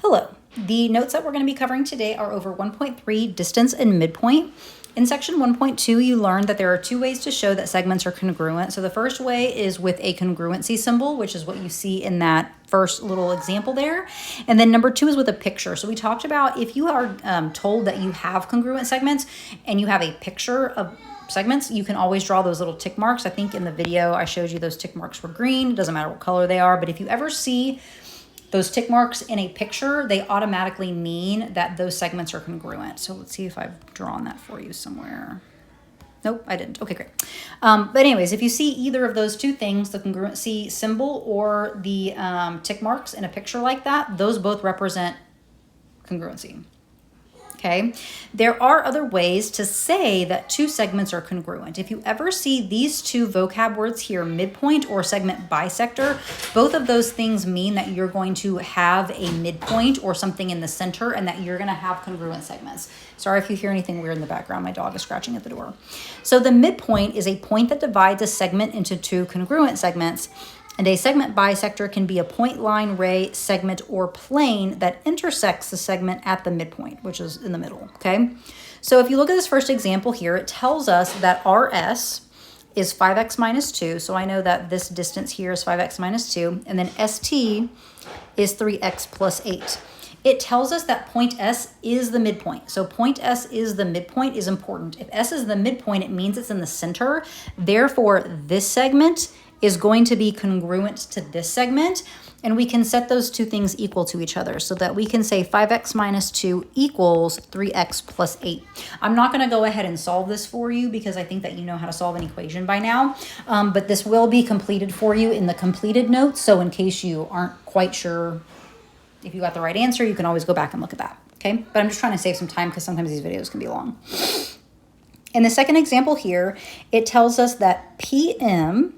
Hello. The notes that we're going to be covering today are over 1.3, distance and midpoint. In section 1.2, you learned that there are two ways to show that segments are congruent. So the first way is with a congruency symbol, which is what you see in that first little example there. And then number two is with a picture. So we talked about if you are told that you have congruent segments and you have a picture of segments, you can always draw those little tick marks. I think in the video I showed you those tick marks were green. It doesn't matter what color they are, but if you ever see those tick marks in a picture, they automatically mean that those segments are congruent. So let's see if I've drawn that for you somewhere. Nope, I didn't. Okay, great. But anyways, if you see either of those two things, the congruency symbol or the tick marks in a picture like that, those both represent congruency. Okay, there are other ways to say that two segments are congruent. If you ever see these two vocab words here, midpoint or segment bisector, both of those things mean that you're going to have a midpoint or something in the center and that you're going to have congruent segments. Sorry if you hear anything weird in the background. My dog is scratching at the door. So the midpoint is a point that divides a segment into two congruent segments. And a segment bisector can be a point, line, ray, segment, or plane that intersects the segment at the midpoint, which is in the middle, okay? So if you look at this first example here, it tells us that RS is 5x minus 2. So I know that this distance here is 5x minus 2. And then ST is 3x plus 8. It tells us that point S is the midpoint. So point S is the midpoint is important. If S is the midpoint, it means it's in the center. Therefore, this segment is going to be congruent to this segment, and we can set those two things equal to each other so that we can say 5x minus 2 equals 3x plus 8. I'm not going to go ahead and solve this for you because I think that you know how to solve an equation by now, but this will be completed for you in the completed notes, so in case you aren't quite sure if you got the right answer, you can always go back and look at that, okay? But I'm just trying to save some time because sometimes these videos can be long. In the second example here, it tells us that PM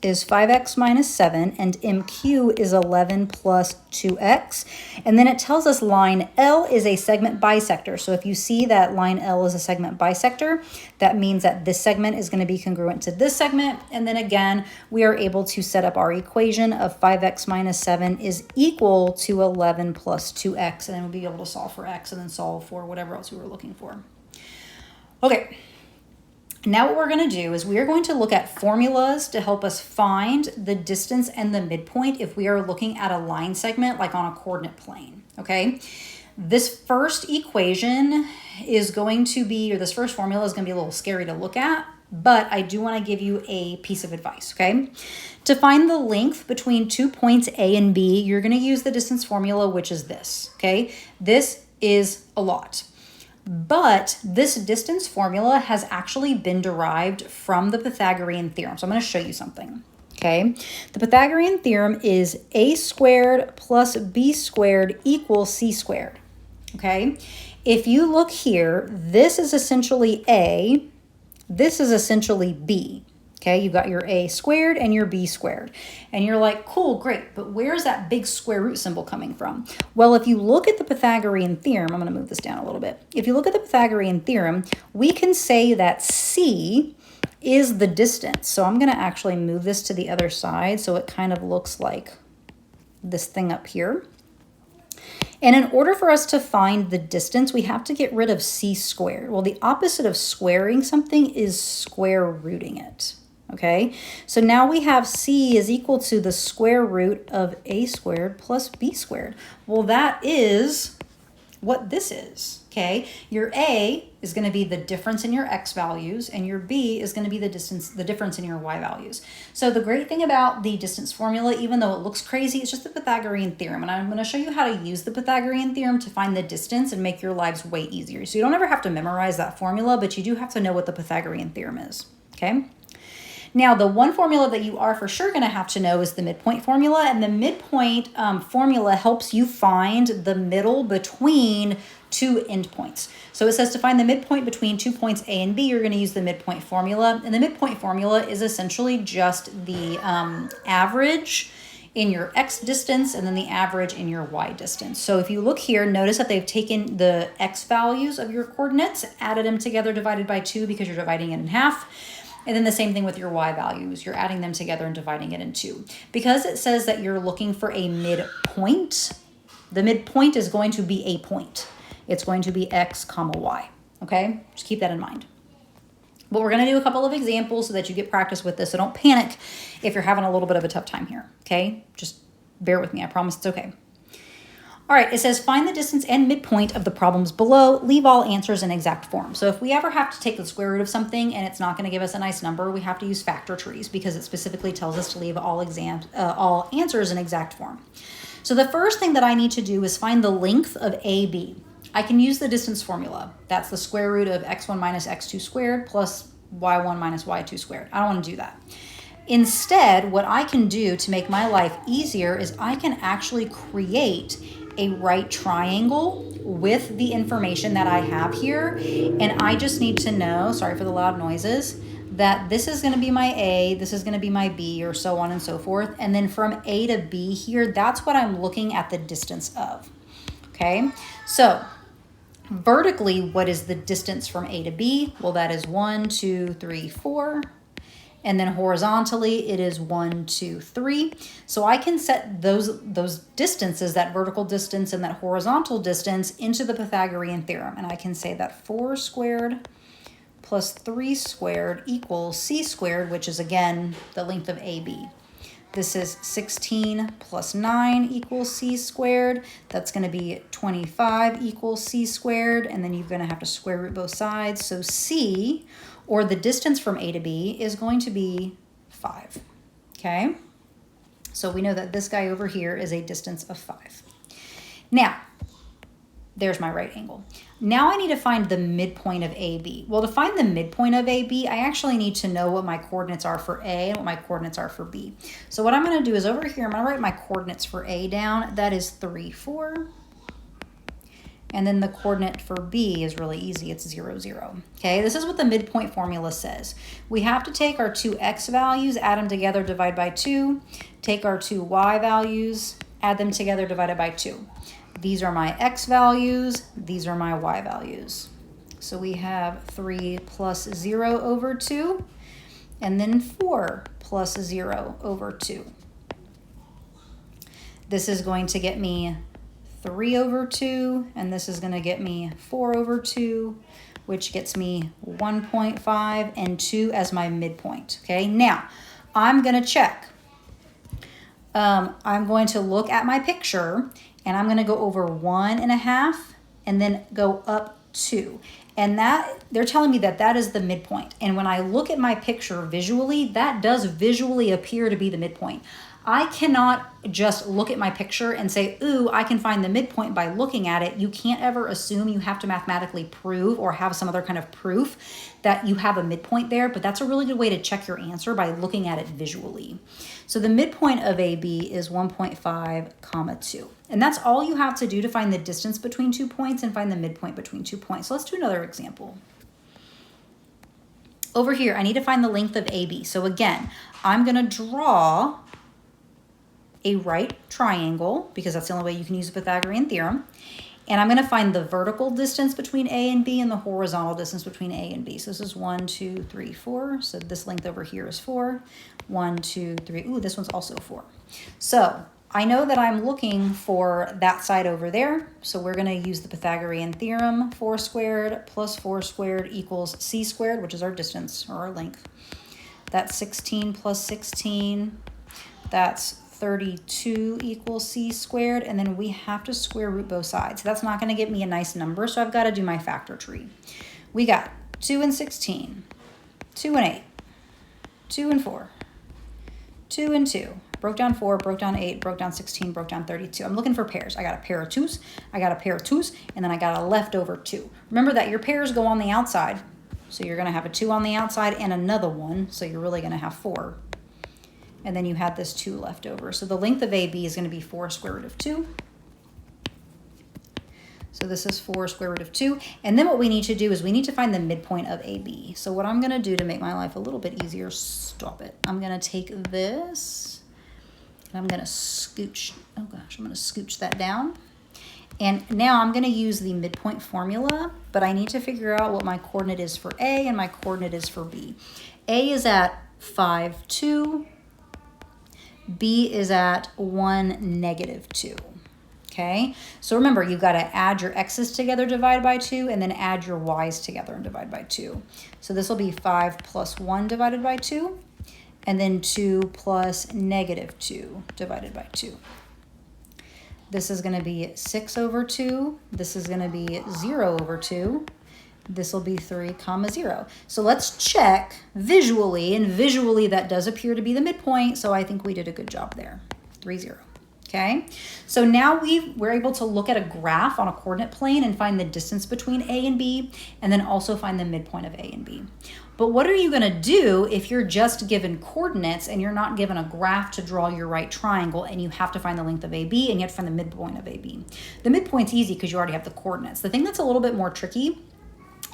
is 5x minus 7 and MQ is 11 plus 2x. And then it tells us line L is a segment bisector. So if you see that line L is a segment bisector, that means that this segment is going to be congruent to this segment. And then again, we are able to set up our equation of 5x minus 7 is equal to 11 plus 2x. And then we'll be able to solve for x and then solve for whatever else we were looking for. Okay. Now what we're going to do is we are going to look at formulas to help us find the distance and the midpoint if we are looking at a line segment like on a coordinate plane, okay? This first equation is going to be, or this first formula is going to be a little scary to look at, but I do want to give you a piece of advice, okay? To find the length between 2 points A and B, you're going to use the distance formula, which is this, okay? This is a lot. But this distance formula has actually been derived from the Pythagorean theorem. So I'm going to show you something, okay? The Pythagorean theorem is a squared plus b squared equals c squared, okay? If you look here, this is essentially A, this is essentially B. Okay, you've got your a squared and your b squared. And you're like, cool, great, but where's that big square root symbol coming from? Well, if you look at the Pythagorean theorem, I'm going to move this down a little bit. If you look at the Pythagorean theorem, we can say that c is the distance. So I'm going to actually move this to the other side so it kind of looks like this thing up here. And in order for us to find the distance, we have to get rid of c squared. Well, the opposite of squaring something is square rooting it. Okay, so now we have c is equal to the square root of a squared plus b squared. Well, that is what this is, okay? Your a is going to be the difference in your x values, and your b is going to be the difference in your y values. So the great thing about the distance formula, even though it looks crazy, it's just the Pythagorean theorem, and I'm going to show you how to use the Pythagorean theorem to find the distance and make your lives way easier. So you don't ever have to memorize that formula, but you do have to know what the Pythagorean theorem is, okay? Now, the one formula that you are for sure going to have to know is the midpoint formula, and the midpoint formula helps you find the middle between two endpoints. So it says to find the midpoint between 2 points A and B, you're going to use the midpoint formula, and the midpoint formula is essentially just the average in your x distance and then the average in your y distance. So if you look here, notice that they've taken the x values of your coordinates, added them together, divided by 2 because you're dividing it in half. And then the same thing with your y values. You're adding them together and dividing it in 2. Because it says that you're looking for a midpoint, The midpoint is going to be a point. It's going to be x comma y, okay? Just keep that in mind. But we're going to do a couple of examples so that you get practice with this. So don't panic if you're having a little bit of a tough time here, okay? Just bear with me. I promise it's okay. All right, it says find the distance and midpoint of the problems below. Leave all answers in exact form. So if we ever have to take the square root of something and it's not going to give us a nice number, we have to use factor trees because it specifically tells us to leave all answers in exact form. So the first thing that I need to do is find the length of AB. I can use the distance formula. That's the square root of x1 minus x2 squared plus y1 minus y2 squared. I don't want to do that. Instead, what I can do to make my life easier is I can actually create a right triangle with the information that I have here. And I just need to know, sorry for the loud noises, that this is going to be my A, this is going to be my B, or so on and so forth. And then from A to B here, that's what I'm looking at the distance of. Okay, so vertically, what is the distance from A to B? Well, that is 1, 2, 3, 4. And then horizontally, it is 1, 2, 3. So I can set those distances, that vertical distance and that horizontal distance, into the Pythagorean theorem. And I can say that 4 squared plus 3 squared equals c squared, which is, again, the length of AB. This is 16 plus 9 equals c squared. That's going to be 25 equals c squared. And then you're going to have to square root both sides. So c, or the distance from A to B, is going to be 5. Okay? So we know that this guy over here is a distance of 5. Now, there's my right angle. Now I need to find the midpoint of AB. Well, to find the midpoint of AB, I actually need to know what my coordinates are for A and what my coordinates are for B. So what I'm going to do is over here, I'm going to write my coordinates for A down. That is 3, 4. And then the coordinate for B is really easy. It's 0, 0. Okay, this is what the midpoint formula says. We have to take our two x values, add them together, divide by 2. Take our two y values, add them together, divided by 2. These are my x values. These are my y values. So we have 3 plus 0 over 2, and then 4 plus 0 over 2. This is going to get me 3 over 2, and this is going to get me 4 over 2, which gets me 1.5 and 2 as my midpoint. Okay, now I'm going to check. I'm going to look at my picture, and I'm going to go over 1.5 and then go up 2. And that, they're telling me that that is the midpoint. And when I look at my picture visually, that does visually appear to be the midpoint. I cannot just look at my picture and say, ooh, I can find the midpoint by looking at it. You can't ever assume. You have to mathematically prove or have some other kind of proof that you have a midpoint there, but that's a really good way to check your answer by looking at it visually. So the midpoint of AB is 1.5 comma 2. And that's all you have to do to find the distance between 2 points and find the midpoint between 2 points. So let's do another example. Over here, I need to find the length of AB. So again, I'm going to draw a right triangle, because that's the only way you can use the Pythagorean theorem. And I'm going to find the vertical distance between A and B and the horizontal distance between A and B. So this is 1, 2, 3, 4. So this length over here is 4. 1, 2, 3. Ooh, this one's also 4. So I know that I'm looking for that side over there. So we're going to use the Pythagorean theorem. 4 squared plus 4 squared equals c squared, which is our distance or our length. That's 16 plus 16. That's 32 equals c squared, and then we have to square root both sides. So that's not going to get me a nice number, so I've got to do my factor tree. We got 2 and 16, 2 and 8, 2 and 4, 2 and 2, broke down 4, broke down 8, broke down 16, broke down 32. I'm looking for pairs. I got a pair of 2s, I got a pair of 2s, and then I got a leftover 2. Remember that your pairs go on the outside, so you're going to have a 2 on the outside and another 1, so you're really going to have 4. And then you had this 2 left over. So the length of AB is going to be 4 square root of 2. So this is 4 square root of 2. And then what we need to do is we need to find the midpoint of AB. So what I'm going to do to make my life a little bit easier, stop it. I'm going to take this and I'm going to scooch, oh gosh, I'm going to scooch that down. And now I'm going to use the midpoint formula, but I need to figure out what my coordinate is for A and my coordinate is for B. A is at 5, 2. B is at 1, negative 2. Okay, so remember, you've got to add your x's together, divide by 2, and then add your y's together and divide by 2. So this will be 5 plus 1 divided by 2, and then 2 plus negative 2 divided by 2. This is going to be 6 over 2. This is going to be 0 over 2. This will be 3 comma 0. So let's check visually, and visually that does appear to be the midpoint, so I think we did a good job there. 3, 0. Okay, so now we're able to look at a graph on a coordinate plane and find the distance between A and B, and then also find the midpoint of A and B. But what are you going to do if you're just given coordinates and you're not given a graph to draw your right triangle, and you have to find the length of AB and you have to find the midpoint of AB? The midpoint's easy because you already have the coordinates. The thing that's a little bit more tricky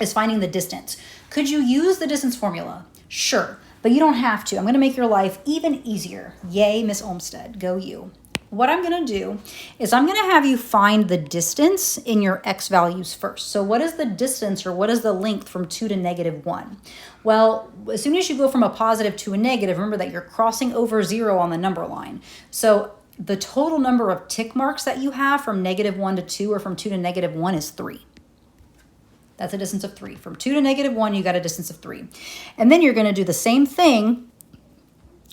is finding the distance. Could you use the distance formula? Sure, but you don't have to. I'm going to make your life even easier. Yay, Miss Olmsted, go you. What I'm going to do is I'm going to have you find the distance in your x values first. So what is the distance, or what is the length from 2 to negative 1? Well, as soon as you go from a positive to a negative, remember that you're crossing over 0 on the number line. So the total number of tick marks that you have from negative 1 to 2, or from 2 to negative 1, is 3. That's a distance of 3. From 2 to negative 1, you got a distance of 3. And then you're going to do the same thing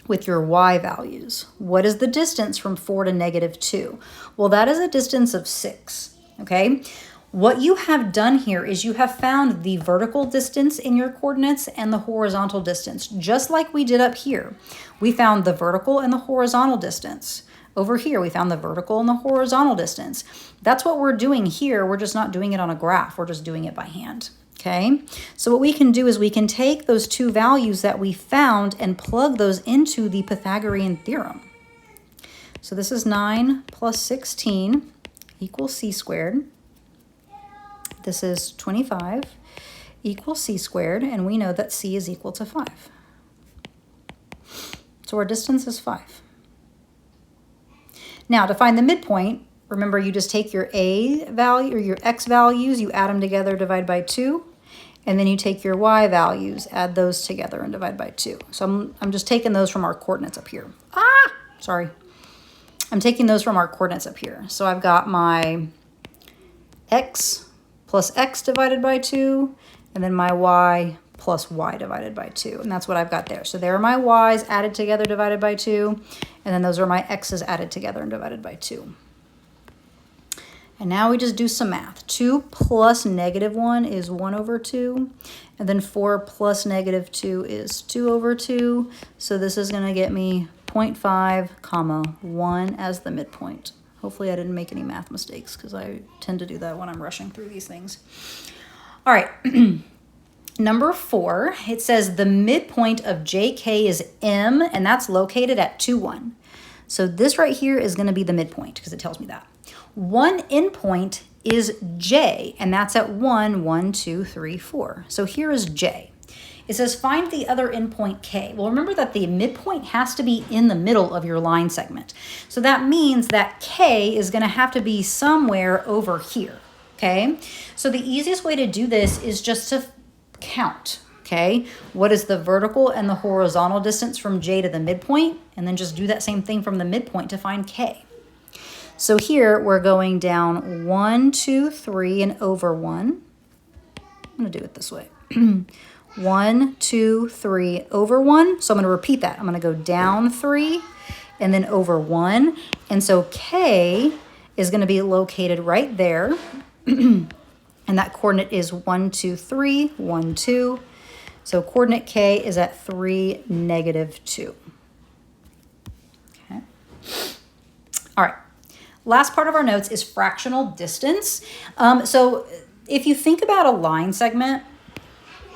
with your y values. What is the distance from 4 to negative 2? Well, that is a distance of 6, okay? What you have done here is you have found the vertical distance in your coordinates and the horizontal distance, just like we did up here. We found the vertical and the horizontal distance. Over here, we found the vertical and the horizontal distance. That's what we're doing here. We're just not doing it on a graph. We're just doing it by hand. Okay, so what we can do is we can take those two values that we found and plug those into the Pythagorean theorem. So this is 9 plus 16 equals c squared. This is 25 equals c squared, and we know that c is equal to 5. So our distance is 5. Now, to find the midpoint, remember, you just take your a value, or your x values, you add them together, divide by 2. And then you take your y values, add those together, and divide by 2. So I'm just taking those from our coordinates up here. Sorry. I'm taking those from our coordinates up here. So I've got my x plus x divided by 2, and then my y plus y divided by 2. And that's what I've got there. So there are my y's added together, divided by 2. And then those are my x's added together and divided by 2. And now we just do some math. 2 plus negative 1 is 1 over 2. And then 4 plus negative 2 is 2 over 2. So this is going to get me 0.5 comma 1 as the midpoint. Hopefully I didn't make any math mistakes, because I tend to do that when I'm rushing through these things. All right. Number 4, it says the midpoint of JK is M, and that's located at 2, 1. So this right here is going to be the midpoint, because it tells me that. One endpoint is J, and that's at 1, 1, 2, 3, 4. So here is J. It says find the other endpoint K. Well, remember that the midpoint has to be in the middle of your line segment. So that means that K is going to have to be somewhere over here, okay? So the easiest way to do this is just to count, okay? What is the vertical and the horizontal distance from J to the midpoint? And then just do that same thing from the midpoint to find K. So here we're going down 1, 2, 3, and over 1. I'm going to do it this way. 1, 2, 3, over 1. So I'm going to repeat that. I'm going to go down 3 and then over 1. And so K is going to be located right there. And that coordinate is 1, 2, 3, 1, 2. So coordinate K is at 3, negative 2. Okay. All right. Last part of our notes is fractional distance. So if you think about a line segment,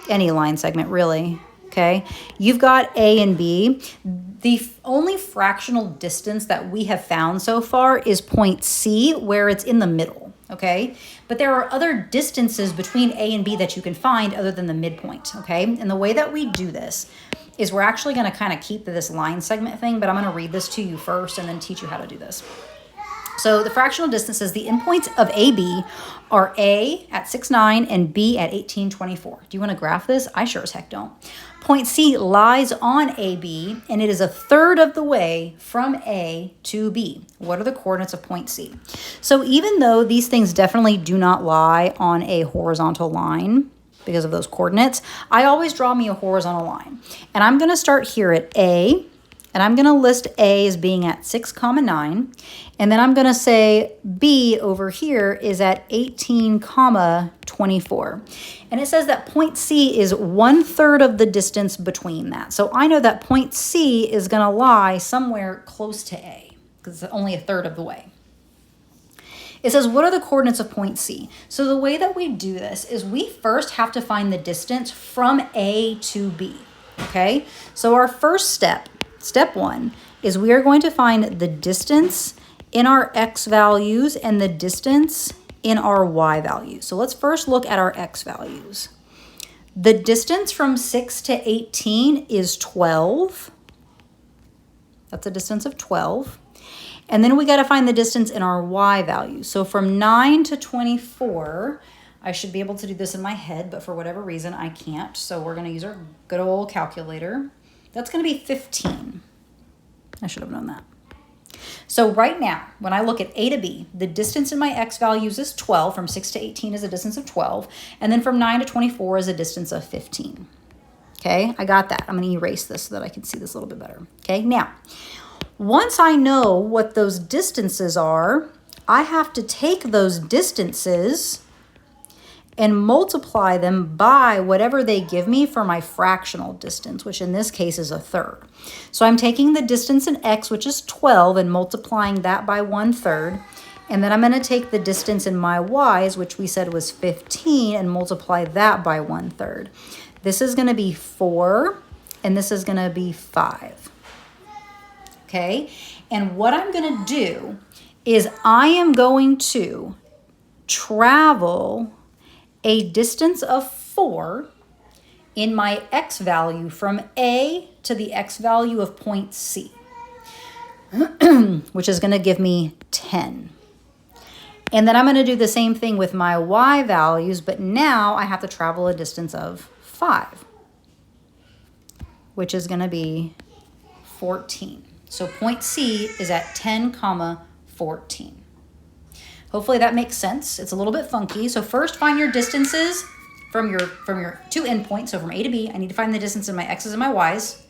any line segment really, okay, you've got A and B. The only fractional distance that we have found so far is point C, where it's in the middle, okay? But there are other distances between A and B that you can find other than the midpoint, okay? And the way that we do this is we're actually going to kind of keep this line segment thing, but I'm going to read this to you first and then teach you how to do this. So the fractional distances, the endpoints of AB are A at 6,9 and B at 1824. Do you want to graph this? I sure as heck don't. Point C lies on AB, and it is a third of the way from A to B. What are the coordinates of point C? So even though these things definitely do not lie on a horizontal line because of those coordinates, I always draw me a horizontal line. And I'm going to start here at A, and I'm going to list A as being at 6,9. And then I'm going to say B over here is at 18,24. And it says that point C is 1/3 of the distance between that. So I know that point C is going to lie somewhere close to A because it's only a third of the way. It says, what are the coordinates of point C? So the way that we do this is we first have to find the distance from A to B, okay? So our first step, step 1, is we are going to find the distance in our X values and the distance in our Y values. So let's first look at our X values. The distance from 6 to 18 is 12. That's a distance of 12. And then we got to find the distance in our Y values. So from 9 to 24, I should be able to do this in my head, but for whatever reason, I can't. So we're going to use our good old calculator. That's going to be 15. I should have known that. So right now, when I look at A to B, the distance in my X values is 12. From 6 to 18 is a distance of 12. And then from 9 to 24 is a distance of 15. Okay, I got that. I'm going to erase this so that I can see this a little bit better. Okay, now, once I know what those distances are, I have to take those distances and multiply them by whatever they give me for my fractional distance, which in this case is a third. So I'm taking the distance in X, which is 12, and multiplying that by 1/3. And then I'm going to take the distance in my Y's, which we said was 15, and multiply that by 1/3. This is going to be 4, and this is going to be 5. Okay? And what I'm going to do is I am going to travel a distance of 4 in my X value from A to the X value of point C, which is going to give me 10. And then I'm going to do the same thing with my Y values, but now I have to travel a distance of 5, which is going to be 14. So point C is at 10, 14. Hopefully that makes sense. It's a little bit funky. So first find your distances from your two endpoints. So from A to B, I need to find the distance in my X's and my Y's.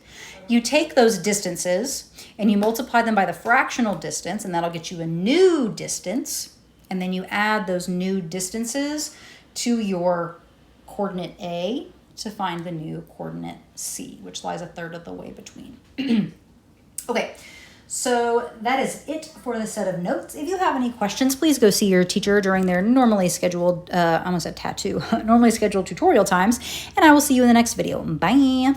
You take those distances and you multiply them by the fractional distance, and that'll get you a new distance. And then you add those new distances to your coordinate A to find the new coordinate C, which lies a third of the way between. Okay. So that is it for the set of notes. If you have any questions, please go see your teacher during their normally scheduled, I almost said tattoo, normally scheduled tutorial times, and I will see you in the next video. Bye.